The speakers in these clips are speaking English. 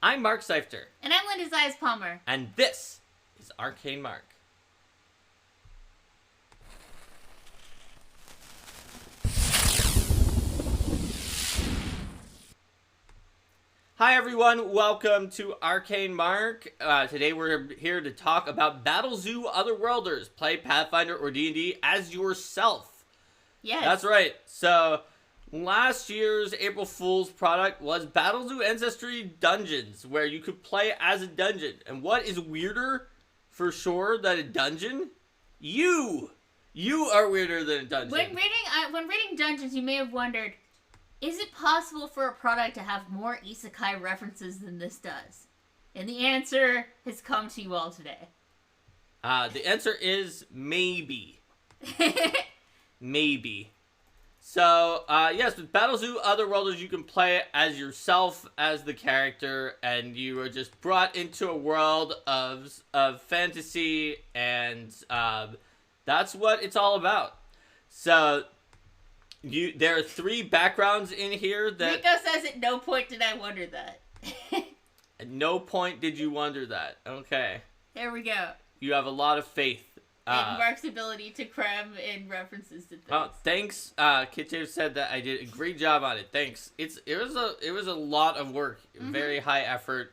I'm Mark Seifter. And I'm Linda Zayas Palmer. And this is Arcane Mark. Hi everyone, welcome to Arcane Mark. Today we're here to talk about Battlezoo Otherworlders. Play Pathfinder or D&D as yourself. Yes. That's right. So, last year's April Fool's product was Battlezoo Ancestry Dungeons, where you could play as a dungeon. And what is weirder, for sure, than a dungeon? You! You are weirder than a dungeon. When reading Dungeons, you may have wondered, is it possible for a product to have more isekai references than this does? And the answer has come to you all today. The answer is maybe. Maybe. So, yes, with Battlezoo Otherworlders, you can play as yourself, as the character, and you are just brought into a world of fantasy, and that's what it's all about. So, there are 3 backgrounds in here that... Rico says at no point did I wonder that. At no point did you wonder that. Okay. There we go. You have a lot of faith. And Mark's ability to cram in references to things. Oh, thanks. Kitchev said that I did a great job on it. Thanks. It was a lot of work. Mm-hmm. Very high effort.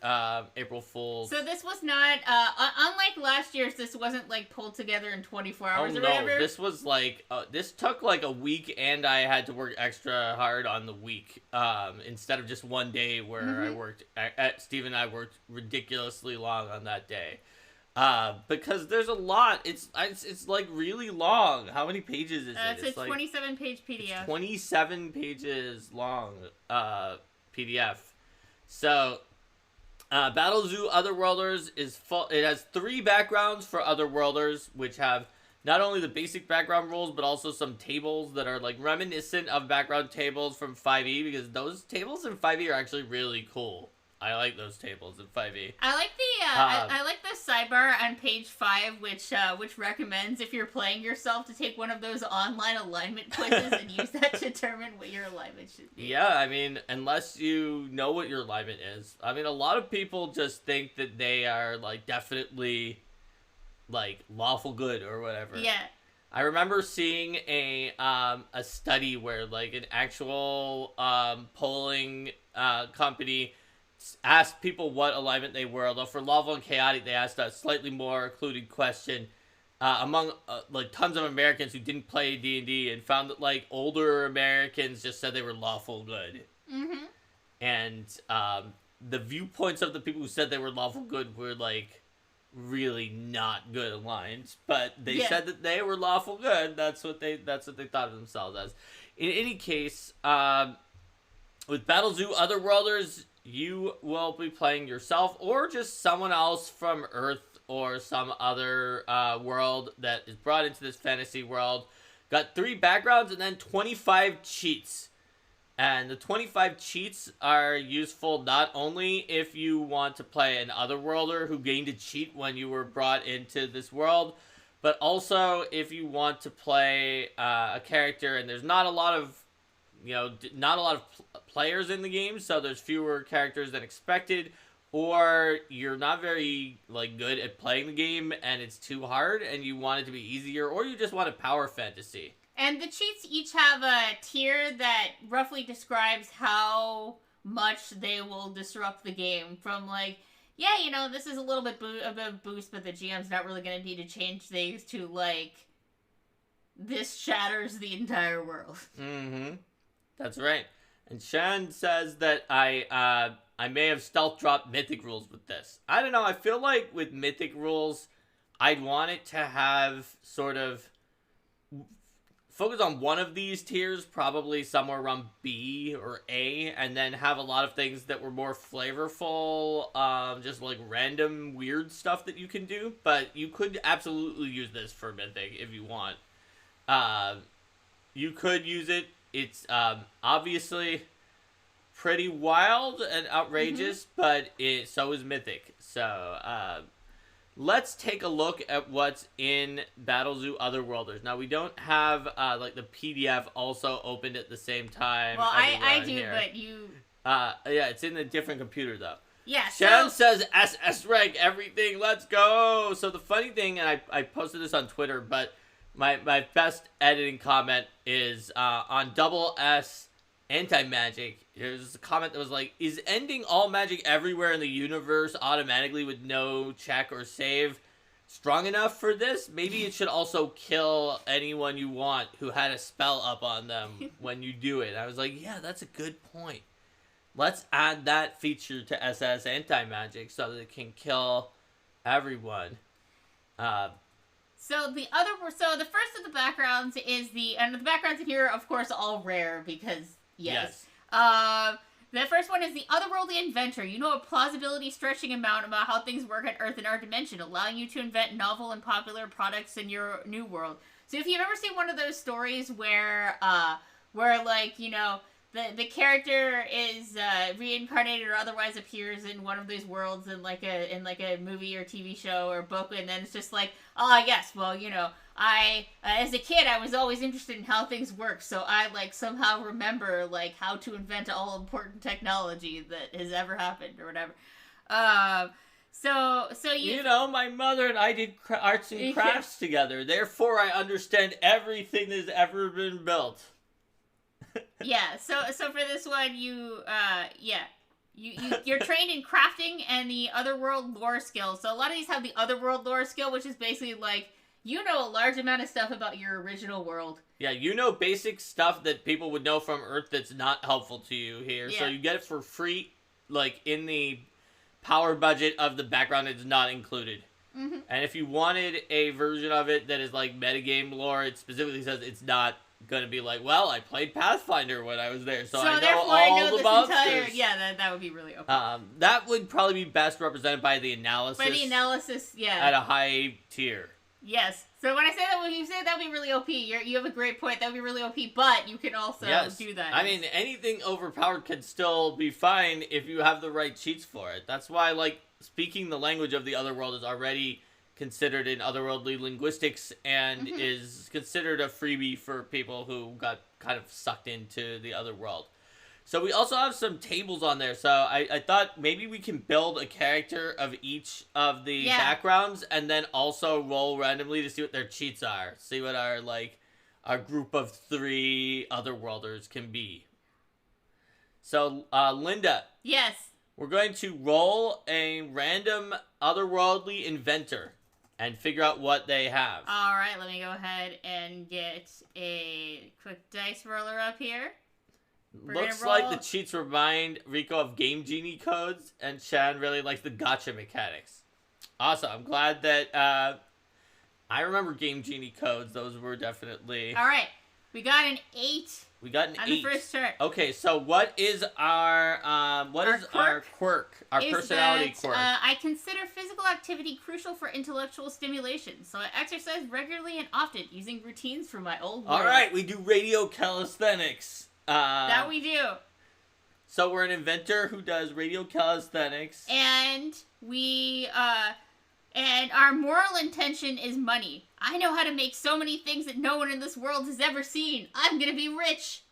April Fool's. So this was not unlike last year's. This wasn't like pulled together in 24 hours or whatever. No, this was like this took like a week, and I had to work extra hard on the week instead of just one day where I worked. Steve and I worked ridiculously long on that day. Because there's a lot. It's like really long. How many pages is it? It's a 27-page PDF. 27 pages long PDF. So, Battlezoo Otherworlders is full. It has 3 backgrounds for Otherworlders, which have not only the basic background rules, but also some tables that are like reminiscent of background tables from 5e, because those tables in 5e are actually really cool. I like those tables in 5e. I like I like the sidebar on page 5, which recommends if you're playing yourself to take one of those online alignment quizzes and use that to determine what your alignment should be. Yeah, I mean, unless you know what your alignment is. I mean, a lot of people just think that they are like definitely like lawful good or whatever. Yeah. I remember seeing a study where like an actual polling company asked people what alignment they were, although for lawful and chaotic they asked a slightly more included question among like tons of Americans who didn't play D&D, and found that like older Americans just said they were lawful good. Mm-hmm. And the viewpoints of the people who said they were lawful good were like really not good aligned, but they said that they were lawful good. That's what they thought of themselves as. In any case, with Battlezoo Otherworlders, you will be playing yourself or just someone else from Earth or some other world that is brought into this fantasy world. Got 3 backgrounds and then 25 cheats. And the 25 cheats are useful not only if you want to play an Otherworlder who gained a cheat when you were brought into this world, but also if you want to play a character and there's not a lot of players in the game, so there's fewer characters than expected, or you're not very like good at playing the game and it's too hard and you want it to be easier, or you just want a power fantasy. And the cheats each have a tier that roughly describes how much they will disrupt the game, from like, yeah, you know, this is a little bit of a boost, but the GM's not really going to need to change things, to like, this shatters the entire world. Mm-hmm. That's right. And Shan says that I may have stealth dropped mythic rules with this. I don't know. I feel like with mythic rules, I'd want it to have sort of focus on one of these tiers, probably somewhere around B or A, and then have a lot of things that were more flavorful, just like random weird stuff that you can do. But you could absolutely use this for mythic if you want. You could use it. It's obviously pretty wild and outrageous, but so is mythic. So let's take a look at what's in Battlezoo Otherworlders. Now, we don't have like the PDF also opened at the same time. Well, I do, here. But you... yeah, it's in a different computer, though. Yeah, Shan says SS rank everything, let's go! So the funny thing, and I posted this on Twitter, but my best editing comment is on double S anti-magic. There's a comment that was like, is ending all magic everywhere in the universe automatically with no check or save strong enough for this? Maybe it should also kill anyone you want who had a spell up on them when you do it. And I was like, yeah, that's a good point. Let's add that feature to SS anti-magic so that it can kill everyone. So the first of the backgrounds is the backgrounds in here, of course, all rare because yes. The first one is the otherworldly inventor. You know a plausibility stretching amount about how things work on Earth and our dimension, allowing you to invent novel and popular products in your new world. So if you've ever seen one of those stories where like, you know, the character is reincarnated or otherwise appears in one of those worlds in like a movie or TV show or book, and then it's just like, yes, well, you know, I as a kid I was always interested in how things work, so I like somehow remember like how to invent all important technology that has ever happened or whatever. So you know, my mother and I did arts and crafts together. Therefore, I understand everything that's ever been built. Yeah, so for this one, you're trained in crafting and the otherworld lore skill. So a lot of these have the otherworld lore skill, which is basically like, you know a large amount of stuff about your original world. Yeah, you know basic stuff that people would know from Earth that's not helpful to you here. Yeah. So you get it for free, like in the power budget of the background, it's not included. Mm-hmm. And if you wanted a version of it that is like metagame lore, it specifically says it's not going to be like, well, I played Pathfinder when I was there, so I know all the monsters. That would be really OP. That would probably be best represented by the analysis. Yeah. At a high tier. Yes. So when I say that, when you say that would be really OP, you have a great point. That would be really OP, but you can also do that. I mean, anything overpowered can still be fine if you have the right cheats for it. That's why, like, speaking the language of the otherworld is already considered in otherworldly linguistics and is considered a freebie for people who got kind of sucked into the other world. So we also have some tables on there. So I thought maybe we can build a character of each of the backgrounds and then also roll randomly to see what their cheats are. See what our group of 3 otherworlders can be. So, Linda. Yes. We're going to roll a random otherworldly inventor and figure out what they have. All right, let me go ahead and get a quick dice roller up here. Looks like the cheats remind Rico of Game Genie codes, and Shan really likes the gotcha mechanics. Awesome. I'm glad that I remember Game Genie codes. Those were definitely... All right. We got an 8. We got an 8. On the first turn. Okay, so what is our quirk? Our personality quirk. I consider physical activity crucial for intellectual stimulation, so I exercise regularly and often, using routines from my old world. All right, we do radio calisthenics. That we do. So we're an inventor who does radio calisthenics. And and our moral intention is money. I know how to make so many things that no one in this world has ever seen. I'm gonna be rich.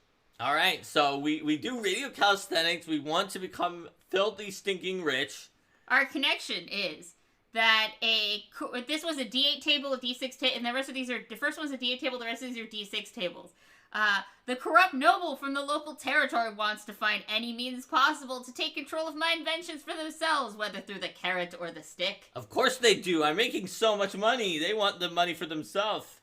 All right, so we do radio calisthenics. We want to become filthy, stinking rich. Our connection is that this was a D8 table, a D6 table, and the rest of these the first one's a D8 table, the rest of these are D6 tables. The corrupt noble from the local territory wants to find any means possible to take control of my inventions for themselves, whether through the carrot or the stick. Of course they do. I'm making so much money. They want the money for themselves.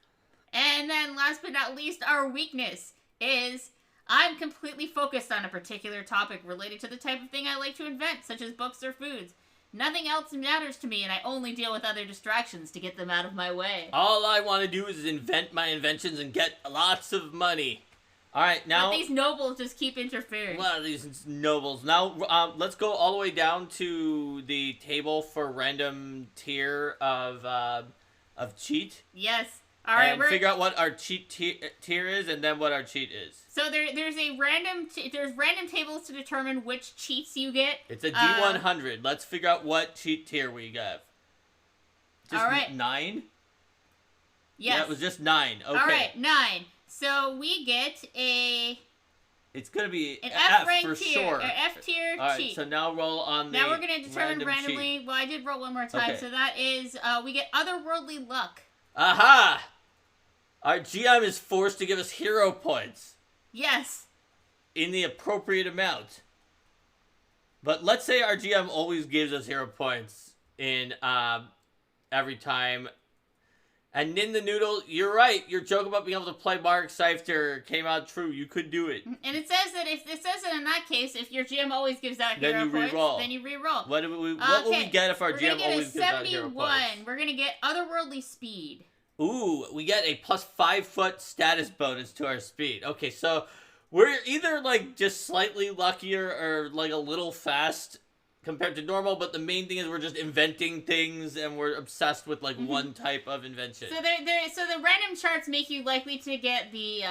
And then last but not least, our weakness is I'm completely focused on a particular topic related to the type of thing I like to invent, such as books or foods. Nothing else matters to me, and I only deal with other distractions to get them out of my way. All I want to do is invent my inventions and get lots of money. All right, now... But these nobles just keep interfering. Well, these nobles. Now, let's go all the way down to the table for random tier of cheat. Yes. All right, and figure out what our cheat tier is, and then what our cheat is. So there's random tables to determine which cheats you get. It's a D100. Let's figure out what cheat tier we have. Just all right. 9? Yes. Yeah, it was just 9. Okay. All right, 9. So we get a It's gonna be an F rank for tier, sure. an F tier All right, cheat. so now roll on the. Now we're gonna determine randomly. Cheat. Well, I did roll one more time, okay. So that is we get otherworldly luck. Aha! Our GM is forced to give us hero points. Yes. In the appropriate amount. But let's say our GM always gives us hero points in every time. And Nin the Noodle, you're right. Your joke about being able to play Mark Seifter came out true. You could do it. And it says that in that case, if your GM always gives out hero points, then you re-roll. What will we get if our GM always gives out hero points? We're gonna get otherworldly speed. Ooh, we get a plus 5 foot status bonus to our speed. Okay, so we're either like just slightly luckier or like a little fast compared to normal, but the main thing is we're just inventing things and we're obsessed with like one type of invention. So so the random charts make you likely to get the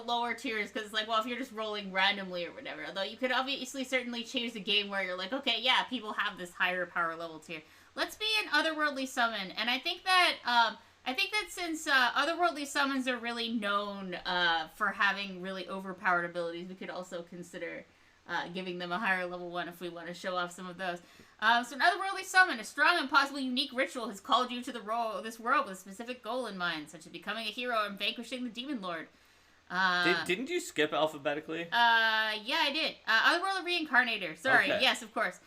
lower tiers because it's like, well, if you're just rolling randomly or whatever. Although you could obviously certainly choose a game where you're like, okay, yeah, people have this higher power level tier. Let's be an otherworldly summon, and I think that since otherworldly summons are really known for having really overpowered abilities, we could also consider giving them a higher level one if we want to show off some of those. So an otherworldly summon, a strong and possibly unique ritual has called you to this world with a specific goal in mind, such as becoming a hero and vanquishing the demon lord. Didn't you skip alphabetically? Yeah, I did. Otherworldly reincarnator. Sorry, okay. Yes, of course.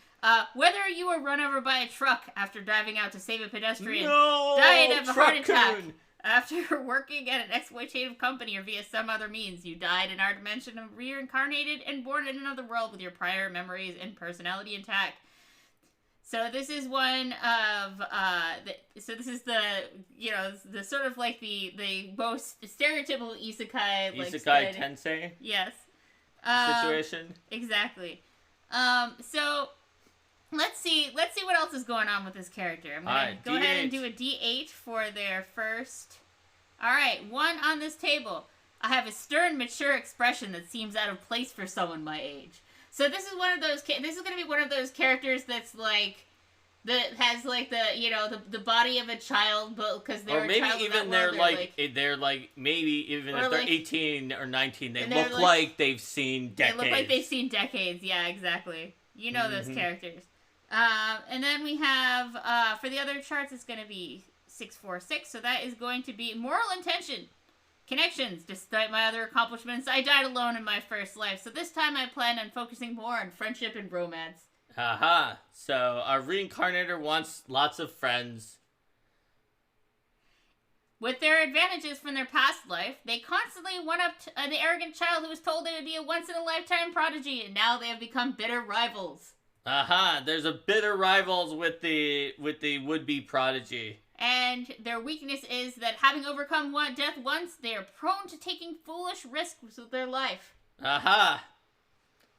Whether you were run over by a truck after driving out to save a pedestrian, died of a heart attack after working at an exploitative company, or via some other means, you died in our dimension and reincarnated and born in another world with your prior memories and personality intact. So this is one of this is the sort of like the most stereotypical isekai isekai tensei. Yes. Situation. Exactly. So let's see what else is going on with this character. I'm gonna go ahead and do a D8 for their first. All right, 1 on this table. I have a stern, mature expression that seems out of place for someone my age. So this is one of those. This is gonna be one of those characters that's like that has like the body of a child, but because they're maybe a child even they're like maybe even if they're 18 or 19, they look like they've seen decades. They look like they've seen decades. Yeah, exactly. You know those characters. And then we have, for the other charts, it's going to be 646. So that is going to be moral intention. Connections. Despite my other accomplishments, I died alone in my first life. So this time I plan on focusing more on friendship and romance. Haha. So our reincarnator wants lots of friends. With their advantages from their past life, they constantly one-upped the arrogant child who was told they would be a once-in-a-lifetime prodigy, and now they have become bitter rivals. Aha, there's a bitter rivals with the would-be prodigy. And their weakness is that having overcome death once, they are prone to taking foolish risks with their life. Aha!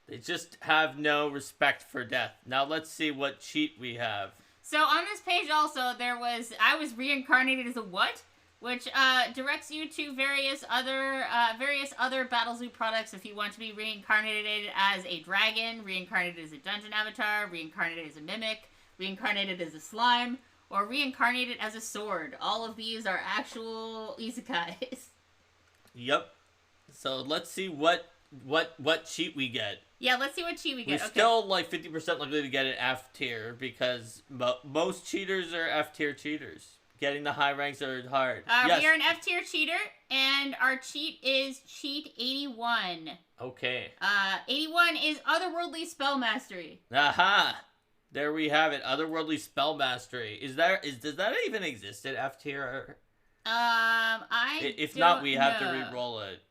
They just have no respect for death. Now let's see what cheat we have. So on this page also, I was reincarnated as a what? Which directs you to various other Battlezoo products if you want to be reincarnated as a dragon, reincarnated as a dungeon avatar, reincarnated as a mimic, reincarnated as a slime, or reincarnated as a sword. All of these are actual isekais. Yep. So let's see what cheat we get. Yeah, let's see what cheat we get. We're still like 50% likely to get an F tier because most cheaters are F tier cheaters. Getting the high ranks are hard. Yes. We are an F tier cheater, and our cheat is cheat 81. Okay. 81 is otherworldly spell mastery. Aha! There we have it. Otherworldly spell mastery. Does that even exist at F tier? If not, we have to re-roll it.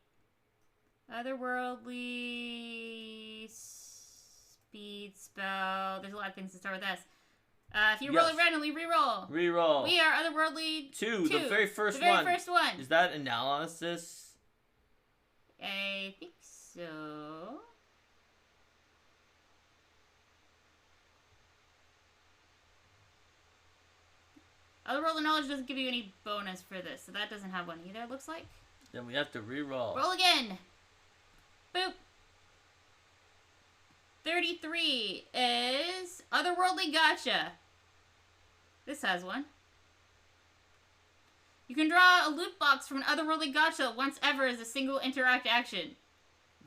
Otherworldly speed spell. There's a lot of things to start with S. If you roll it randomly, re-roll. Re-roll. We are otherworldly 2. The very first one. The very first one. Is that analysis? I think so. Otherworldly knowledge doesn't give you any bonus for this, so that doesn't have one either, it looks like. Then we have to re-roll. Roll again. Boop. 33 is otherworldly gotcha. This has one. You can draw a loot box from an otherworldly gotcha once ever as a single interact action.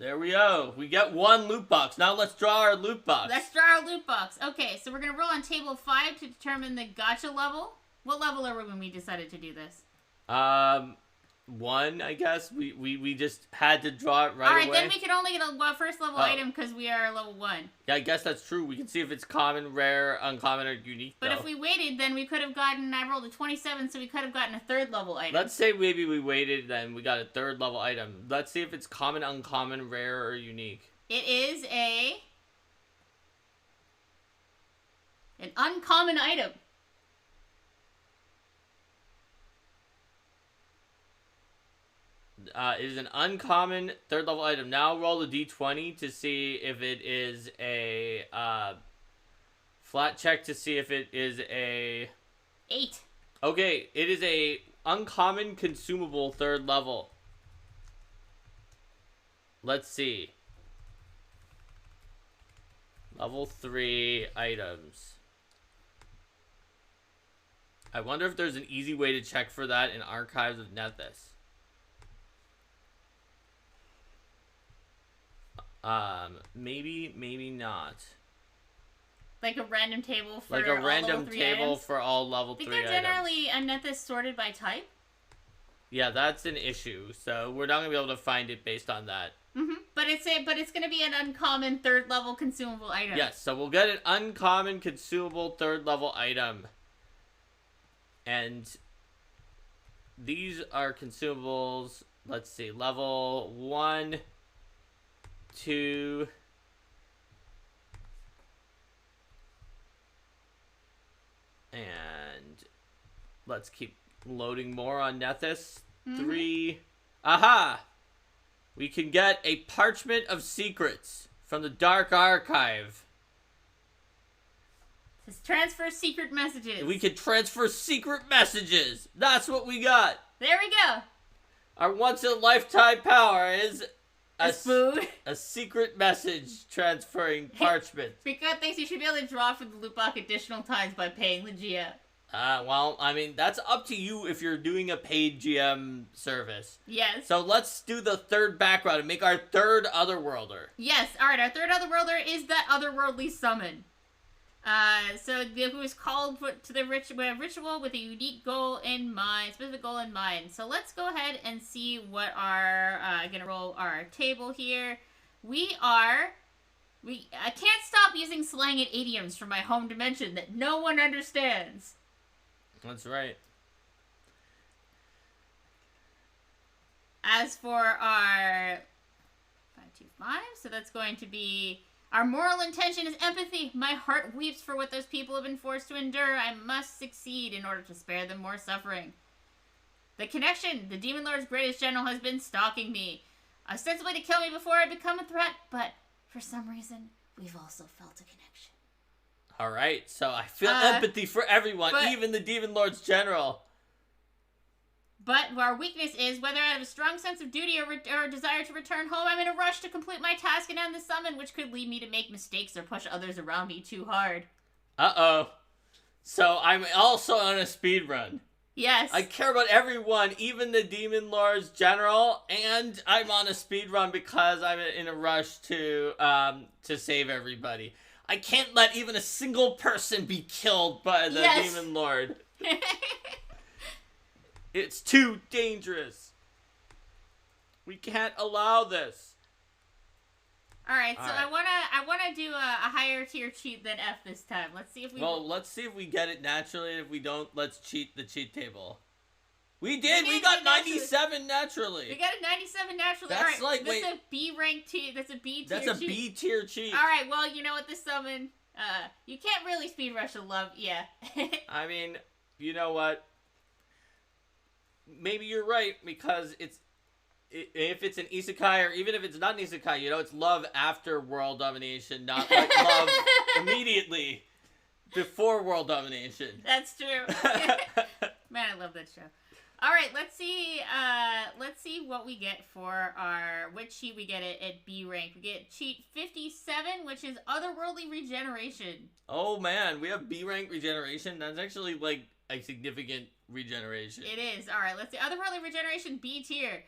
There we go. We get one loot box. Now let's draw our loot box. Let's draw our loot box. Okay, so we're going to roll on table 5 to determine the gacha level. What level are we when we decided to do this? 1, I guess. We just had to draw it right away. Alright, then we can only get a first level item because we are level 1. Yeah, I guess that's true. We can see if it's common, rare, uncommon, or unique, But if we waited, then we could have gotten... I rolled a 27, so we could have gotten a 3rd level item. Let's say maybe we waited, then we got a 3rd level item. Let's see if it's common, uncommon, rare, or unique. It is an uncommon item. It is an uncommon 3rd level item. Now roll a d20 to see if it is a flat check to see if it is a 8. Okay, it is a uncommon consumable 3rd level. Let's see. Level 3 items. I wonder if there's an easy way to check for that in Archives of Nethys. Maybe not. Like a random table for like a all random level 3 table items? for all level 3 items. I think they're generally a Nethys sorted by type. Yeah, that's an issue. So we're not gonna be able to find it based on that. But it's gonna be an uncommon 3rd level consumable item. Yes, so we'll get an uncommon consumable 3rd level item. And these are consumables. Let's see, level 1, 2, and let's keep loading more on Nethys. 3. Aha! We can get a Parchment of Secrets from the Dark Archive. It says transfer secret messages. We can transfer secret messages. That's what we got. There we go. Our once-in-a-lifetime power is food. A secret message transferring parchment. Because thinks you should be able to draw from the loot box additional times by paying the GM. Well, I mean, that's up to you if you're doing a paid GM service. Yes. So let's do the 3rd background and make our 3rd Otherworlder. Yes, alright, our 3rd Otherworlder is that otherworldly summon. So it was called to the ritual with a unique goal in mind, specific goal in mind. So let's go ahead and see what our, gonna roll our table here. I can't stop using slang and idioms from my home dimension that no one understands. That's right. As for our 525, so that's going to be our moral intention is empathy. My heart weeps for what those people have been forced to endure. I must succeed in order to spare them more suffering. The connection. The Demon Lord's greatest general has been stalking me, ostensibly to kill me before I become a threat, but for some reason, we've also felt a connection. Alright, so I feel empathy for everyone, even the Demon Lord's general. But our weakness is, whether out of a strong sense of duty or desire to return home, I'm in a rush to complete my task and end the summon, which could lead me to make mistakes or push others around me too hard. Uh-oh. So I'm also on a speed run. Yes. I care about everyone, even the Demon Lord's general, and I'm on a speed run because I'm in a rush to save everybody. I can't let even a single person be killed by the Demon Lord. It's too dangerous. We can't allow this. Alright, so I wanna do a higher tier cheat than F this time. Let's see if we... Well, let's see if we get it naturally. If we don't, let's cheat the cheat table. We did! We got 97 naturally! We got a 97 naturally. That's Alright, that's a B rank cheat. That's a B tier cheat. That's a B tier cheat. Alright, well, you know what, this summon... you can't really speed rush a love... Yeah. I mean, you know what? Maybe you're right, because if it's an isekai, or even if it's not an isekai, you know, it's love after world domination, not like love immediately before world domination. That's true. Man, I love that show. Alright, let's see what we get for which cheat we get at B rank. We get cheat 57, which is Otherworldly Regeneration. Oh man, we have B rank regeneration? That's actually, like, a significant regeneration. It is. Alright, let's see. Otherworldly Regeneration B tier.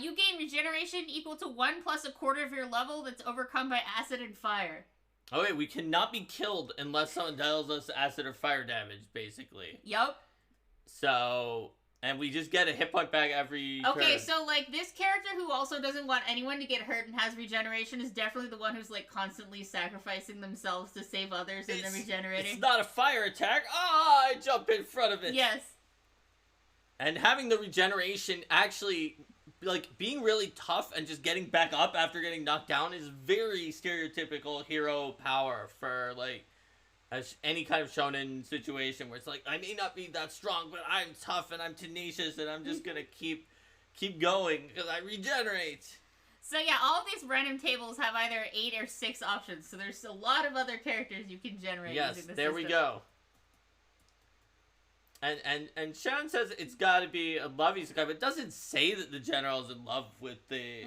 You gain regeneration equal to 1 plus a quarter of your level that's overcome by acid and fire. Oh wait, we cannot be killed unless someone deals us acid or fire damage, basically. Yup. So, and we just get a hit point back every Okay, turn. so, like, this character who also doesn't want anyone to get hurt and has regeneration is definitely the one who's, like, constantly sacrificing themselves to save others and then regenerating. It's not a fire attack. Ah, I jump in front of it. Yes. And having the regeneration actually, like, being really tough and just getting back up after getting knocked down is very stereotypical hero power for, like, any kind of shonen situation where it's like, I may not be that strong, but I'm tough and I'm tenacious and I'm just gonna keep going because I regenerate. So yeah, all of these random tables have either 8 or 6 options, so there's a lot of other characters you can generate using the system. Yes, there we go. And Sharon says it's got to be a love isekai, but it doesn't say that the general is in love with the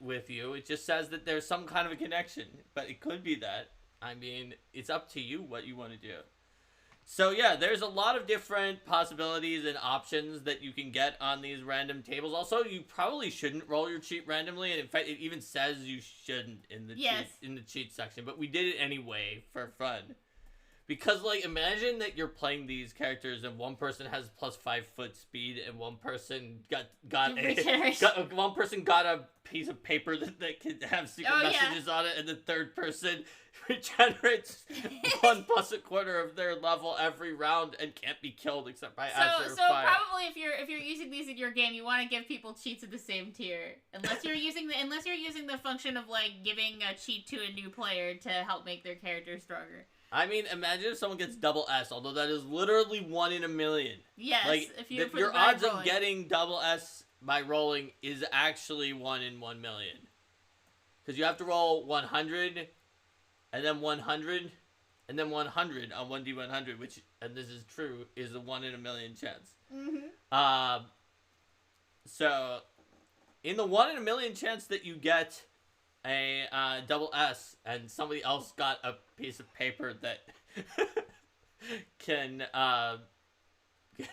with you. It just says that there's some kind of a connection, but it could be that. I mean, it's up to you what you want to do. So yeah, there's a lot of different possibilities and options that you can get on these random tables. Also, you probably shouldn't roll your cheat randomly, and in fact, it even says you shouldn't in the cheat section. But we did it anyway for fun. Because, like, imagine that you're playing these characters and one person has plus 5 foot speed and one person got a piece of paper that could have secret messages on it, and the third person regenerates 1 plus a quarter of their level every round and can't be killed except by acid or fire. So probably if you're using these in your game, you want to give people cheats of the same tier, unless you're using the function of, like, giving a cheat to a new player to help make their character stronger. I mean, imagine if someone gets double S, although that is literally 1 in a million. Yes, like, your odds of getting double S by rolling is actually 1 in 1 million. Because you have to roll 100, and then 100, and then 100 on 1d100, which, and this is true, is a 1 in a million chance. Mm-hmm. So, in the 1 in a million chance that you get a double S, and somebody else got a piece of paper that can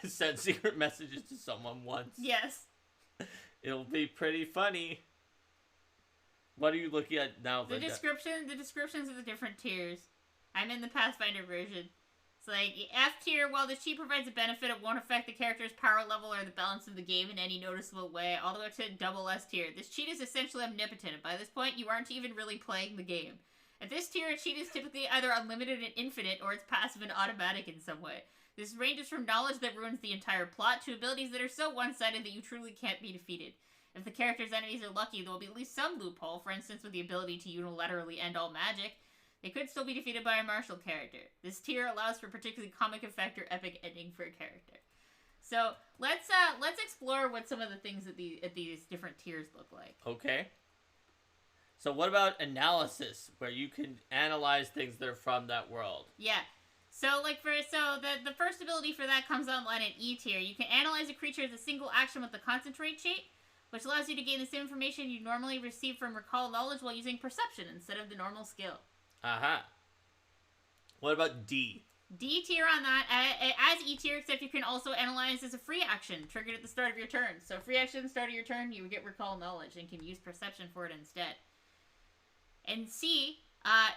send secret messages to someone once. Yes. It'll be pretty funny. What are you looking at now, The descriptions of the different tiers. I'm in the Pathfinder version. It's like, F tier, while the cheat provides a benefit, it won't affect the character's power level or the balance of the game in any noticeable way, all the way to double S tier. This cheat is essentially omnipotent, and by this point, you aren't even really playing the game. At this tier, a cheat is typically either unlimited and infinite, or it's passive and automatic in some way. This ranges from knowledge that ruins the entire plot to abilities that are so one-sided that you truly can't be defeated. If the character's enemies are lucky, there will be at least some loophole, for instance with the ability to unilaterally end all magic. They could still be defeated by a martial character. This tier allows for particularly comic effect or epic ending for a character. So let's explore what some of the things that these different tiers look like. Okay. So what about analysis, where you can analyze things that are from that world? Yeah. So the first ability for that comes online at E tier. You can analyze a creature as a single action with the concentrate cheat, which allows you to gain the same information you normally receive from recall knowledge while using perception instead of the normal skill. What about D? D tier on that, as E tier, except you can also analyze as a free action, triggered at the start of your turn. So free action at the start of your turn, you get recall knowledge and can use perception for it instead. And C,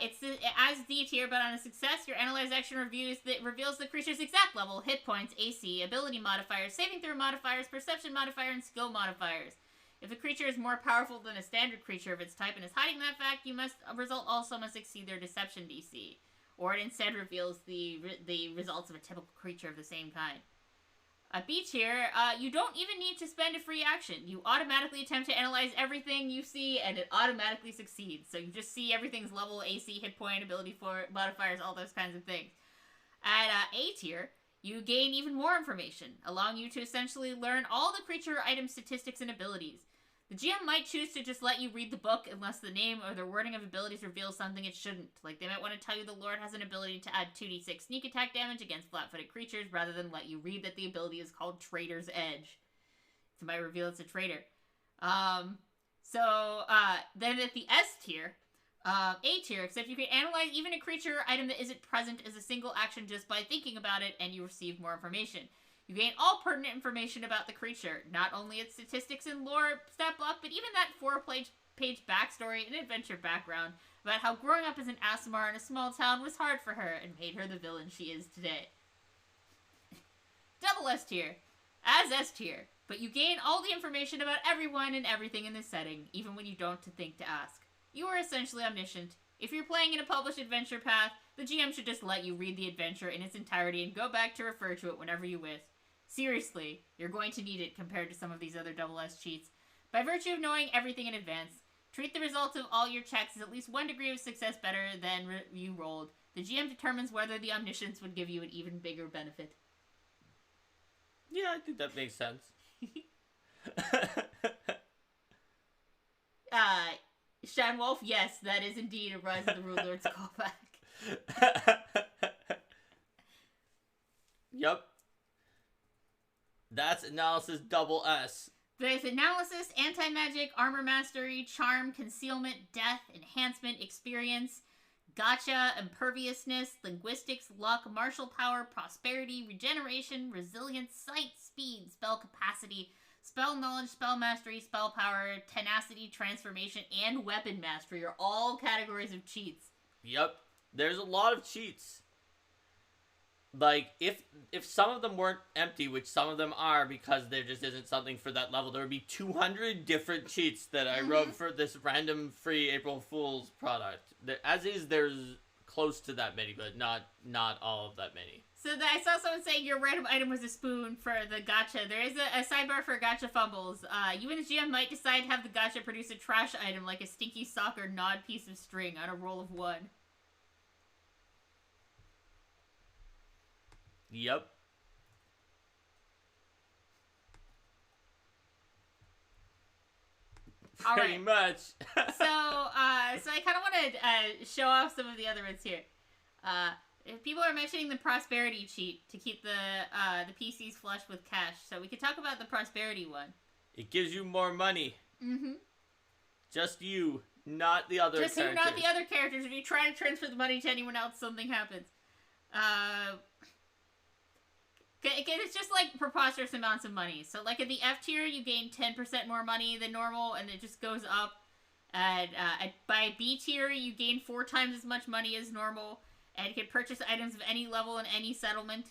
it's as D tier, but on a success, your analyze action reveals the creature's exact level, hit points, AC, ability modifiers, saving throw modifiers, perception modifier, and skill modifiers. If a creature is more powerful than a standard creature of its type and is hiding that fact, result also must exceed their deception DC. Or it instead reveals the results of a typical creature of the same kind. At B tier, you don't even need to spend a free action. You automatically attempt to analyze everything you see, and it automatically succeeds. So you just see everything's level, AC, hit point, ability modifiers, all those kinds of things. At A tier, you gain even more information, allowing you to essentially learn all the creature item statistics and abilities. The GM might choose to just let you read the book unless the name or the wording of abilities reveals something it shouldn't. Like, they might want to tell you the Lord has an ability to add 2d6 sneak attack damage against flat-footed creatures, rather than let you read that the ability is called Trader's Edge. It might reveal it's a traitor. Then at the S tier, A tier, except you can analyze even a creature item that isn't present as a single action just by thinking about it, and you receive more information. You gain all pertinent information about the creature, not only its statistics and lore stat block, but even that 4-page backstory and adventure background about how growing up as an Aasimar in a small town was hard for her and made her the villain she is today. Double S tier. As S tier, but you gain all the information about everyone and everything in this setting, even when you don't think to ask. You are essentially omniscient. If you're playing in a published adventure path, the GM should just let you read the adventure in its entirety and go back to refer to it whenever you wish. Seriously, you're going to need it compared to some of these other double S cheats. By virtue of knowing everything in advance, treat the results of all your checks as at least 1 degree of success better than you rolled. The GM determines whether the omniscience would give you an even bigger benefit. Yeah, I think that makes sense. Shan Wolf, yes, that is indeed a Rise of the Rune Lords callback. Yep. That's analysis double S. There's analysis, anti-magic, armor mastery, charm, concealment, death, enhancement, experience, gotcha, imperviousness, linguistics, luck, martial power, prosperity, regeneration, resilience, sight, speed, spell capacity, spell knowledge, spell mastery, spell power, tenacity, transformation, and weapon mastery are all categories of cheats. Yep. There's a lot of cheats. Like, if some of them weren't empty, which some of them are because there just isn't something for that level, there would be 200 different cheats that I wrote for this random free April Fool's product. As is, there's close to that many, but not all of that many. So I saw someone saying your random item was a spoon for the gotcha. There is a sidebar for gotcha fumbles. You and the GM might decide to have the gotcha produce a trash item like a stinky sock or gnawed piece of string on a roll of 1. Yep. Pretty much. So I kind of want to show off some of the other ones here. If people are mentioning the prosperity cheat to keep the PCs flush with cash, so we could talk about the prosperity one. It gives you more money. Mm-hmm. Just you, not the other characters. Just you, not the other characters. If you try to transfer the money to anyone else, something happens. It's just like preposterous amounts of money. So like at the F tier, you gain 10% more money than normal, and it just goes up. By B tier, you gain 4 times as much money as normal, and you can purchase items of any level in any settlement.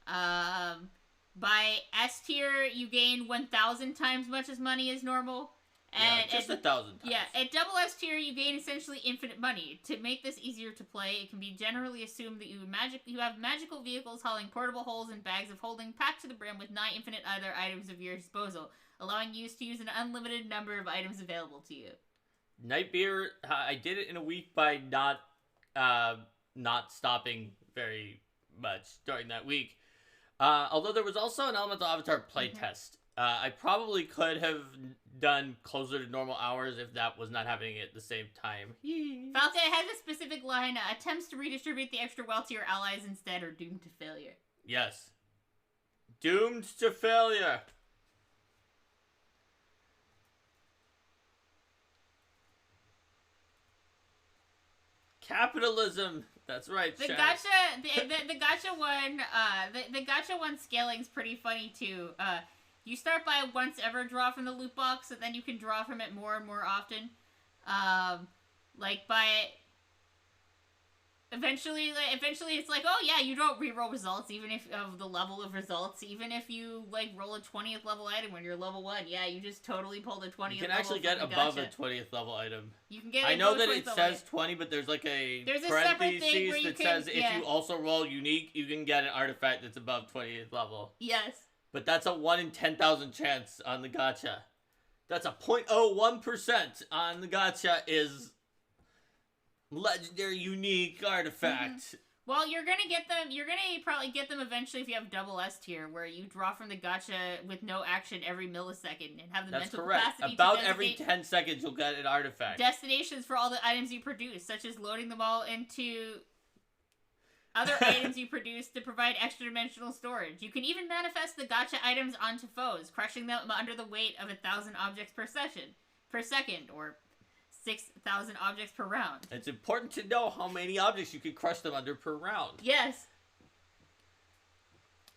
By S tier, you gain 1,000 times much as money as normal. And just 1,000 times. Yeah, at double S tier, you gain essentially infinite money. To make this easier to play, it can be generally assumed that you have magical vehicles hauling portable holes and bags of holding packed to the brim with 9 infinite other items of your disposal, allowing you to use an unlimited number of items available to you. Nightbeer, I did it in a week by not stopping very much during that week. Although there was also an Elemental Avatar playtest. I probably could have done closer to normal hours if that was not happening at the same time. Falca has a specific line, attempts to redistribute the extra wealth to your allies instead are doomed to failure. Yes. Doomed to failure. Capitalism. That's right. The gotcha one. The gotcha one scaling's pretty funny too. You start by a once ever draw from the loot box, and then you can draw from it more and more often. Eventually it's like, oh yeah, you don't reroll results even if of the level of results, even if you like roll a 20th level item when you're level 1. Yeah, you just totally pull the 20th level. You can actually get above a 20th level item. You can get. I know that it says 20, but there's like there's a separate thing where that says if you also roll unique, you can get an artifact that's above 20th level. Yes. But that's a 1 in 10,000 chance on the gacha. That's a 0.01% on the gacha is legendary unique artifact. Mm-hmm. Well, you're gonna get them. You're gonna probably get them eventually if you have double S tier, where you draw from the gacha with no action every millisecond and have the mental capacity. About every 10 seconds, you'll get an artifact. Destinations for all the items you produce, such as loading them all into other items you produce to provide extra dimensional storage. You can even manifest the gacha items onto foes, crushing them under the weight of 1,000 objects per second, or 6,000 objects per round. It's important to know how many objects you can crush them under per round. Yes.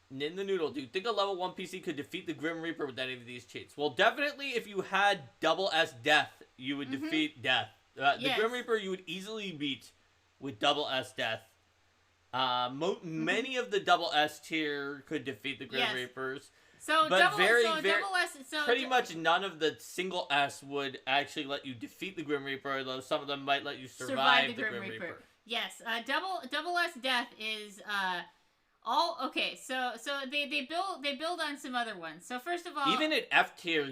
Nin the Noodle, do you think a level 1 PC could defeat the Grim Reaper with any of these cheats? Well, definitely if you had double S Death, you would defeat Death. The Grim Reaper you would easily beat with double S Death. Many of the double S tier could defeat the Grim Reapers. So but double S. Pretty much none of the single S would actually let you defeat the Grim Reaper, although some of them might let you survive the Grim Reaper. Yes, double S Death is all okay. So they build on some other ones. So first of all, even at F tier,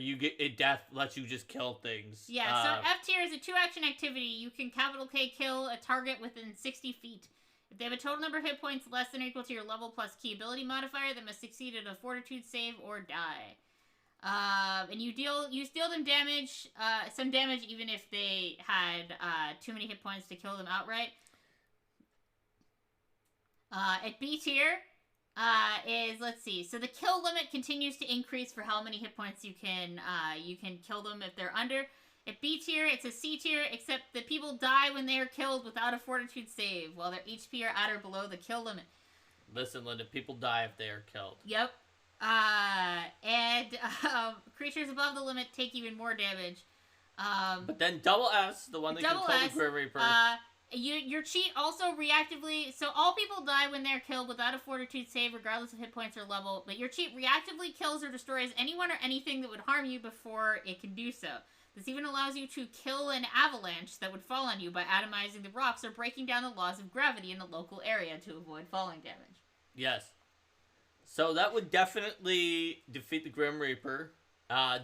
Death lets you just kill things. Yeah. So F tier is a 2-action activity. You can capital K kill a target within 60 feet. If they have a total number of hit points less than or equal to your level plus key ability modifier, they must succeed at a Fortitude save or die. And you deal them damage, some damage even if they had too many hit points to kill them outright. At B tier is, let's see, so the kill limit continues to increase for how many hit points you can kill them if they're under. At B tier, it's a C tier, except that people die when they are killed without a Fortitude save, while their HP are at or below the kill limit. Listen, Linda, people die if they are killed. Yep. Creatures above the limit take even more damage. But then double S, the one that can kill the Grim Reaper. Your cheat also reactively... So all people die when they're killed without a Fortitude save, regardless of hit points or level, but your cheat reactively kills or destroys anyone or anything that would harm you before it can do so. This even allows you to kill an avalanche that would fall on you by atomizing the rocks or breaking down the laws of gravity in the local area to avoid falling damage. Yes. So that would definitely defeat the Grim Reaper.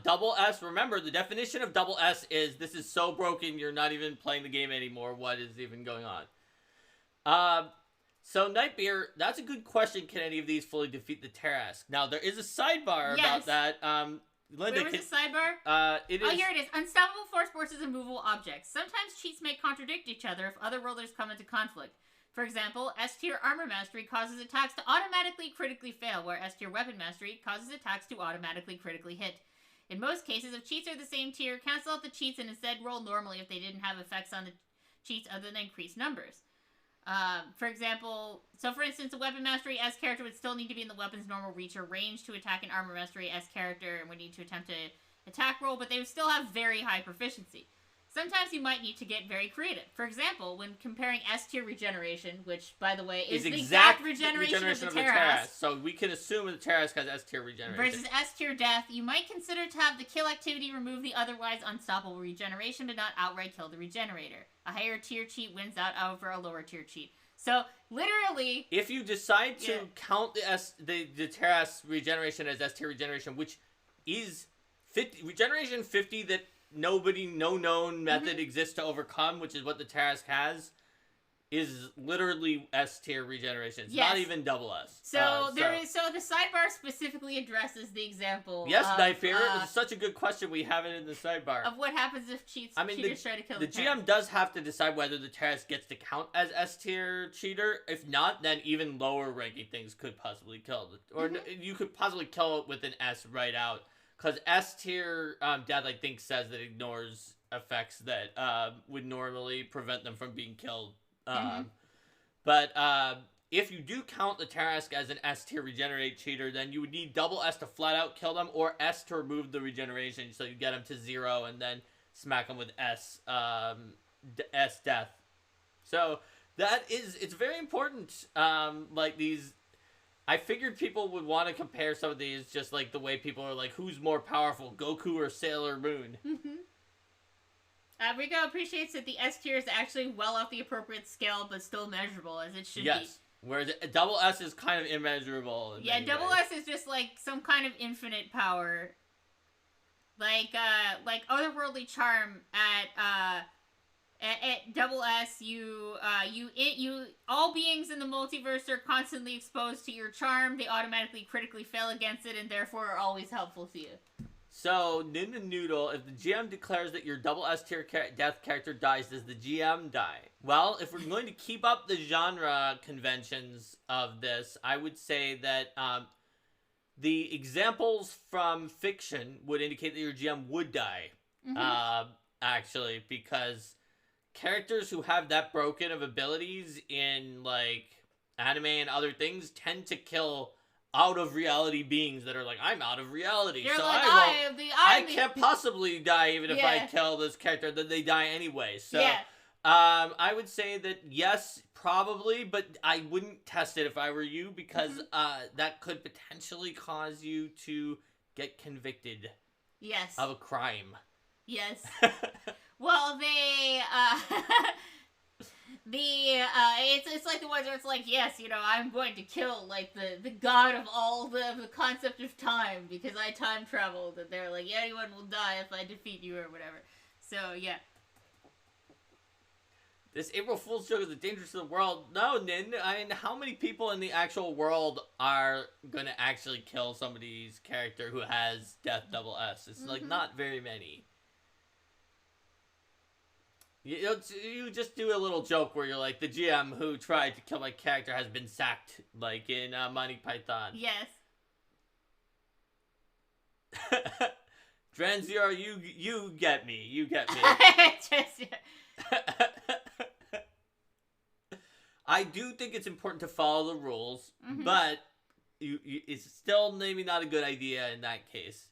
Double S, remember, the definition of double S is this is so broken you're not even playing the game anymore. What is even going on? So Nightbeer, that's a good question. Can any of these fully defeat the Tarrasque? Now, there is a sidebar about that. Linda, where was the sidebar? It is... Oh, here it is. Unstoppable force forces and movable objects. Sometimes cheats may contradict each other if Otherworlders come into conflict. For example, S-tier Armor Mastery causes attacks to automatically critically fail, where S-tier Weapon Mastery causes attacks to automatically critically hit. In most cases, if cheats are the same tier, cancel out the cheats and instead roll normally if they didn't have effects on the cheats other than increased numbers. For instance, a Weapon Mastery S character would still need to be in the weapon's normal reach or range to attack an Armor Mastery S character and would need to attempt an attack roll, but they would still have very high proficiency. Sometimes you might need to get very creative. For example, when comparing S-tier regeneration, which, by the way, is the exact regeneration of the Tarrasque. So we can assume that the Tarrasque has S-tier regeneration. Versus S-tier Death, you might consider to have the kill activity remove the otherwise unstoppable regeneration, but not outright kill the regenerator. A higher tier cheat wins out over a lower tier cheat. So, literally... If you decide to count the Tarrasque regeneration as S-tier regeneration, which is regeneration 50 that... no known method exists to overcome, which is what the Tarrasque has, is literally S-tier regeneration. It's not even double S. So the sidebar specifically addresses the example. Yes, Nightbeer, it was such a good question. We have it in the sidebar. Of what happens if cheaters try to kill the GM does have to decide whether the Tarrasque gets to count as S-tier cheater. If not, then even lower ranking things could possibly kill it. Or you could possibly kill it with an S right out. Because S-tier Death, I think, says that it ignores effects that would normally prevent them from being killed. But if you do count the Tarrasque as an S-tier regenerate cheater, then you would need double S to flat out kill them, or S to remove the regeneration, so you get them to 0, and then smack them with S Death. So it's very important. I figured people would want to compare some of these, just like the way people are like, who's more powerful, Goku or Sailor Moon? Rico appreciates that the S tier is actually well off the appropriate scale, but still measurable, as it should be. Yes, whereas double S is kind of immeasurable. Yeah, double S is just like some kind of infinite power. Like Otherworldly Charm at double S, all beings in the multiverse are constantly exposed to your charm. They automatically critically fail against it, and therefore are always helpful to you. So, Nin the Noodle, if the GM declares that your double S tier death character dies, does the GM die? Well, if we're going to keep up the genre conventions of this, I would say that the examples from fiction would indicate that your GM would die. Actually, because characters who have that broken of abilities in, like, anime and other things tend to kill out of reality beings that are like, I'm out of reality, You're so like, I can't possibly die even if I kill this character. Then they die anyway. So, I would say that yes, probably, but I wouldn't test it if I were you because that could potentially cause you to get convicted. Yes. Of a crime. Yes. Well, it's like the ones where it's like, yes, you know, I'm going to kill like the god of all the concept of time because I time traveled, and they're like, yeah, anyone will die if I defeat you or whatever. So yeah. This April Fool's joke is dangerous to the world. No, Nin. I mean, how many people in the actual world are gonna actually kill somebody's character who has Death Double S? It's like not very many. You just do a little joke where you're like, the GM who tried to kill my character has been sacked, like in Monty Python. Yes. Dranzior, you get me. You get me. I do think it's important to follow the rules, but it's still maybe not a good idea in that case.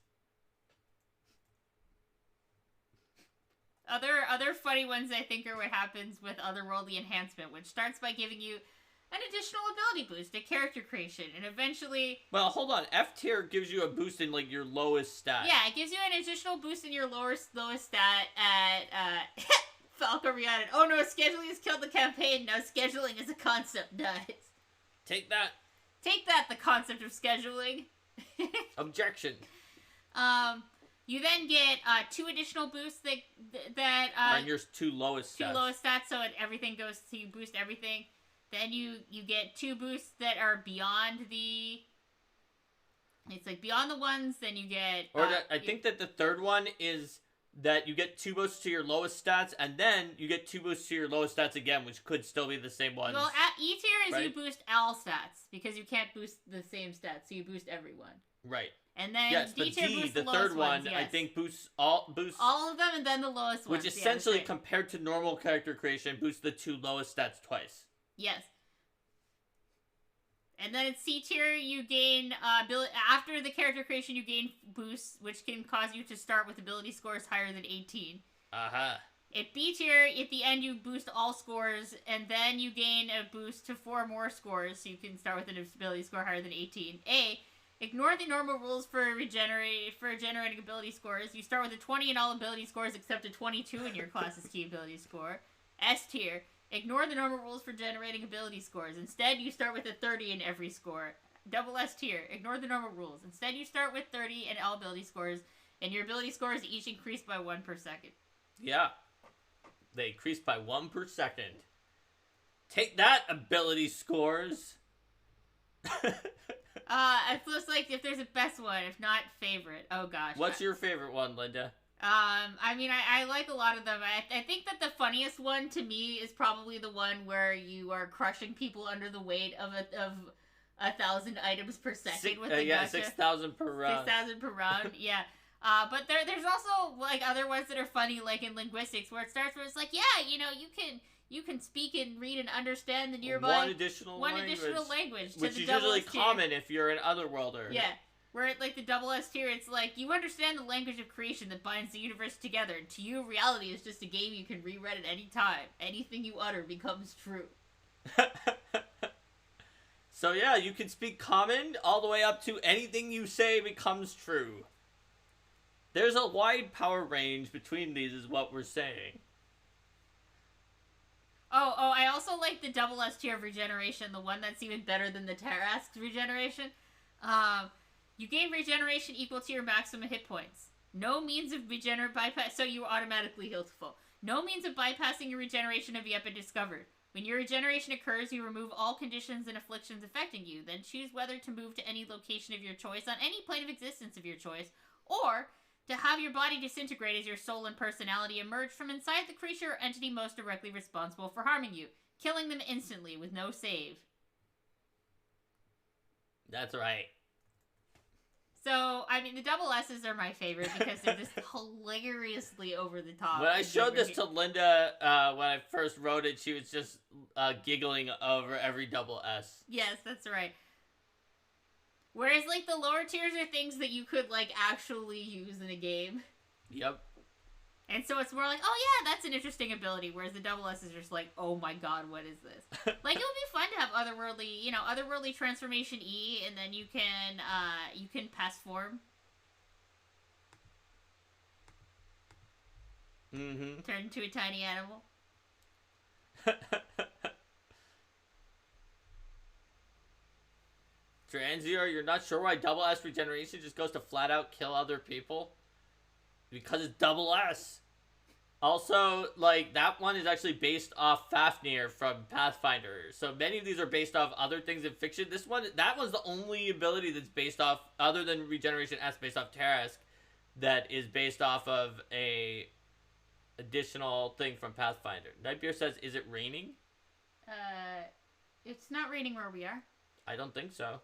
Other funny ones I think are what happens with Otherworldly Enhancement, which starts by giving you an additional ability boost at character creation, and eventually... Well, hold on. F tier gives you a boost in, like, your lowest stat. Yeah, it gives you an additional boost in your lowest stat at, Falco Rhiannon. Oh no, scheduling has killed the campaign. Now scheduling as a concept dies. Take that. Take that, the concept of scheduling. Objection. You then get 2 additional boosts that on your 2 lowest stats. 2 lowest stats, so everything goes to boost everything. Then you get 2 boosts that are beyond the... It's like beyond the ones, then you get... I think that the third one is that you get 2 boosts to your lowest stats, and then you get 2 boosts to your lowest stats again, which could still be the same ones. Well, at E tier is right? You boost all stats, because you can't boost the same stats, so you boost everyone. Right. And then yes, D tier boosts the the third ones, one, yes. I think boosts all of them, and then the lowest ones. Which essentially, compared to normal character creation, boosts the 2 lowest stats twice. Yes. And then at C tier, you gain after the character creation, you gain boosts, which can cause you to start with ability scores higher than 18. At B tier, at the end, you boost all scores, and then you gain a boost to 4 more scores, so you can start with an ability score higher than 18. A, ignore the normal rules for generating ability scores. You start with a 20 in all ability scores except a 22 in your class's key ability score. S tier, ignore the normal rules for generating ability scores. Instead, you start with a 30 in every score. Double S tier, ignore the normal rules. Instead, you start with 30 in all ability scores, and your ability scores each increase by 1 per second. Yeah. They increase by 1 per second. Take that, ability scores. It feels like if there's a best one, if not favorite. Oh gosh. What's your favorite one, Linda? I mean, I like a lot of them. I think that the funniest one to me is probably the one where you are crushing people under the weight of 1,000 items per second with the yeah, gacha. 6,000 per round. 6,000 per round, yeah. But there's also like other ones that are funny, like in linguistics, where it starts where it's like, yeah, you know, you can speak and read and understand the nearby one additional language, to which the is double usually S tier. common if you're an Otherworlder. Yeah. Where at like the double S tier, it's like, you understand the language of creation that binds the universe together. And to you, reality is just a game you can reread at any time. Anything you utter becomes true. So yeah, you can speak common all the way up to anything you say becomes true. There's a wide power range between these is what we're saying. Oh, I also like the double S tier of regeneration, the one that's even better than the Tarrasque regeneration. You gain regeneration equal to your maximum hit points. No means of bypass, so you automatically heal to full. No means of bypassing your regeneration have yet been discovered. When your regeneration occurs, you remove all conditions and afflictions affecting you, then choose whether to move to any location of your choice on any plane of existence of your choice, or to have your body disintegrate as your soul and personality emerge from inside the creature or entity most directly responsible for harming you, killing them instantly with no save. That's right. So, I mean, the double S's are my favorite because they're just hilariously over the top. When I showed this to Linda, when I first wrote it, she was just giggling over every double S. Yes, that's right. Whereas, like, the lower tiers are things that you could, like, actually use in a game. Yep. And so it's more like, oh yeah, that's an interesting ability. Whereas the double S is just like, oh my god, what is this? Like, it would be fun to have otherworldly transformation E, and then you can pass form. Mm-hmm. Turn into a tiny animal. Transier, you're not sure why double S regeneration just goes to flat out kill other people? Because it's double S. Also, like, that one is actually based off Fafnir from Pathfinder. So many of these are based off other things in fiction. That one's the only ability that's based off, other than Regeneration S, based off Tarask, that is based off of a additional thing from Pathfinder. Nightbeer says, is it raining? It's not raining where we are. I don't think so.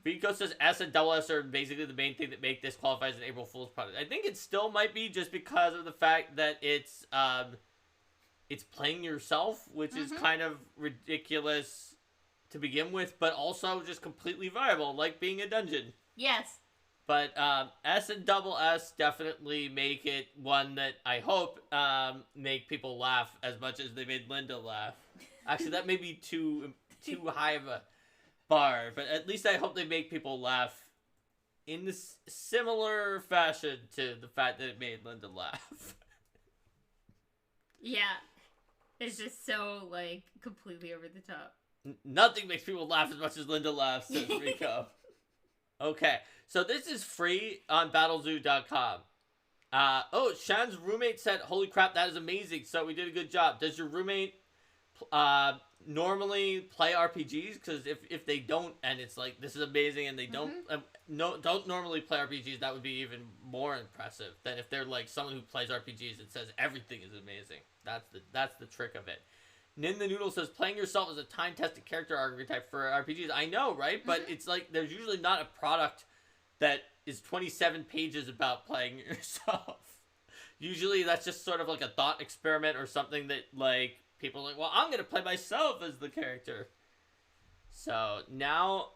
Rico says S and double S are basically the main thing that make this qualify as an April Fool's product. I think it still might be just because of the fact that it's playing yourself, which is kind of ridiculous to begin with, but also just completely viable, like being a dungeon. Yes. But S and double S definitely make it one that I hope make people laugh as much as they made Linda laugh. Actually, that may be too high of a bar, but at least I hope they make people laugh in this similar fashion to the fact that it made Linda laugh. Yeah. It's just so, like, completely over the top. Nothing makes people laugh as much as Linda laughs, says Rico. Okay, so this is free on Battlezoo.com. Shan's roommate said, holy crap, that is amazing, so we did a good job. Does your roommate normally play RPGs? Because if they don't, and it's like, this is amazing, and they don't don't normally play RPGs, that would be even more impressive than if they're like someone who plays RPGs and says everything is amazing. That's the trick of it. Nin the Noodle says, playing yourself is a time-tested character archetype for RPGs. I know, right? But it's like, there's usually not a product that is 27 pages about playing yourself. Usually that's just sort of like a thought experiment or something that, like, people are like, well, I'm going to play myself as the character. So now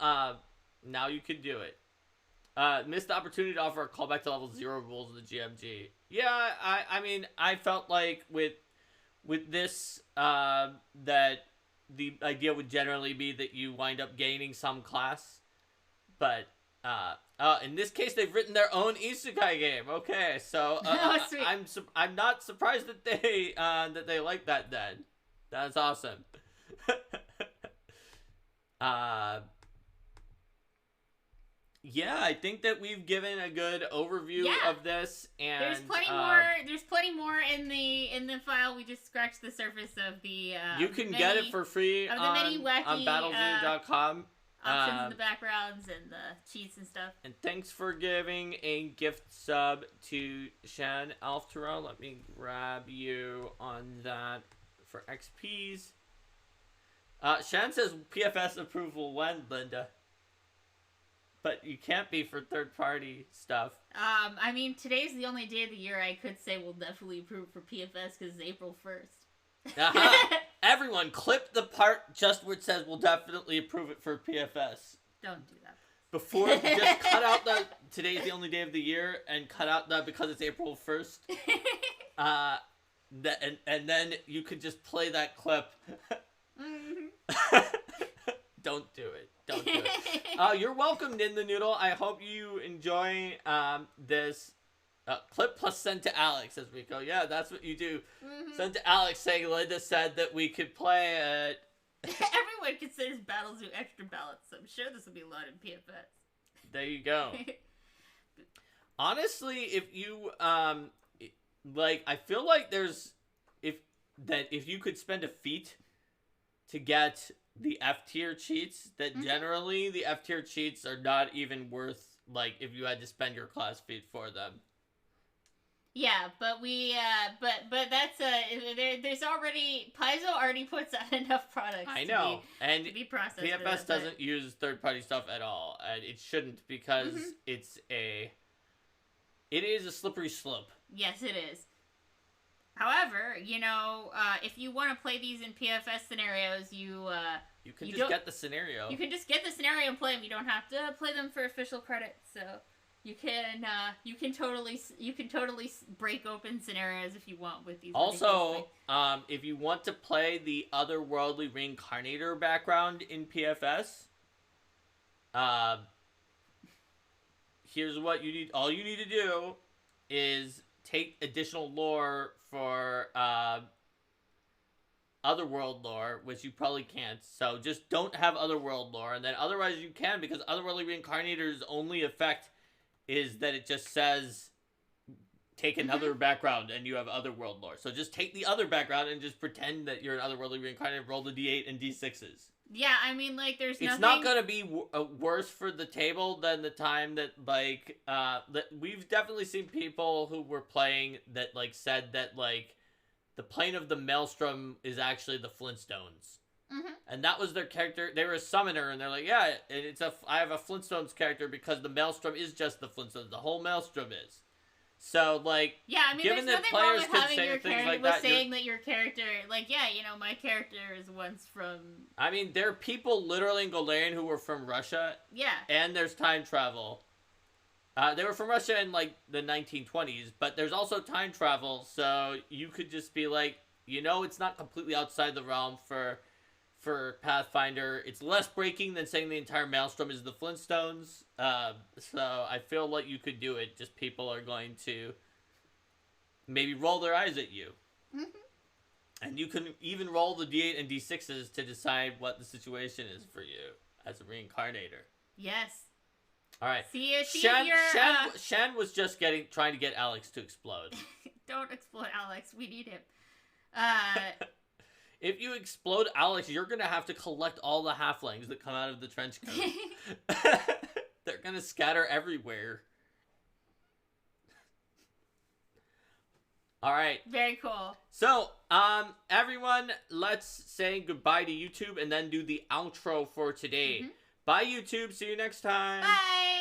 you can do it. Missed the opportunity to offer a callback to level 0 rules of the GMG. Yeah, I mean, I felt like with this, that the idea would generally be that you wind up gaining some class. But, in this case, they've written their own isekai game. Okay, so, sweet. I'm not surprised that they like that then. That's awesome. Yeah, I think that we've given a good overview of this, and there's plenty more. There's plenty more in the file. We just scratched the surface of the. You can get it for free on Battlezoo.com. Options in the backgrounds and the cheats and stuff. And thanks for giving a gift sub to Shan Alftera. Let me grab you on that for XPs. Shan says PFS approval when, Linda? But you can't be for third-party stuff. I mean, today's the only day of the year I could say we'll definitely approve for PFS because it's April 1st. Everyone, clip the part just where it says we'll definitely approve it for PFS. Don't do that. Before, just cut out the today's the only day of the year and cut out the because it's April 1st. And then you could just play that clip. Don't do it. Don't do it. You're welcome, Nin the Noodle. I hope you enjoy this clip plus send to Alex, as we go. Yeah, that's what you do. Send to Alex saying Linda said that we could play it. Everyone considers Battlezoo extra balanced, so I'm sure this will be a lot in PFS. There you go. Honestly, if you like, I feel like there's if you could spend a feat to get the F tier cheats, that generally the F tier cheats are not even worth, like, if you had to spend your class feat for them. Yeah, but but that's there's already Paizo already puts out enough products. I know, to be processed. PFS doesn't use third party stuff at all, and it shouldn't because it is a slippery slope. Yes, it is. However, if you want to play these in PFS scenarios, you can just get the scenario. You can just get the scenario and play them. You don't have to play them for official credits. So you can totally break open scenarios if you want with these. Also, if you want to play the otherworldly reincarnator background in PFS, here's what you need. All you need to do is take additional lore for Otherworld lore, which you probably can't. So just don't have Otherworld lore, and then otherwise you can, because Otherworldly Reincarnator's only effect is that it just says take another background and you have Otherworld lore. So just take the other background and just pretend that you're an Otherworldly Reincarnator, roll the D8 and D6s. Yeah, I mean, like, there's nothing... It's not gonna be worse for the table than the time that, like, that we've definitely seen people who were playing that, like, said that, like, the plane of the Maelstrom is actually the Flintstones. And that was their character. They were a summoner, and they're like, yeah, I have a Flintstones character because the Maelstrom is just the Flintstones. The whole Maelstrom is. So, like, yeah, I mean, given there's that nothing players wrong with could having say your things character like that, saying that your character, like, yeah, my character is once from... I mean, there are people literally in Golarion who were from Russia. Yeah. And there's time travel. They were from Russia in, like, the 1920s, but there's also time travel, so you could just be like, it's not completely outside the realm for Pathfinder. It's less breaking than saying the entire Maelstrom is the Flintstones. So I feel like you could do it. Just people are going to maybe roll their eyes at you. And you can even roll the D8 and D6s to decide what the situation is for you as a reincarnator. Yes. All right. Shan was just trying to get Alex to explode. Don't explode Alex. We need him. If you explode Alex, you're going to have to collect all the halflings that come out of the trench coat. They're going to scatter everywhere. All right. Very cool. So, everyone, let's say goodbye to YouTube and then do the outro for today. Bye, YouTube. See you next time. Bye.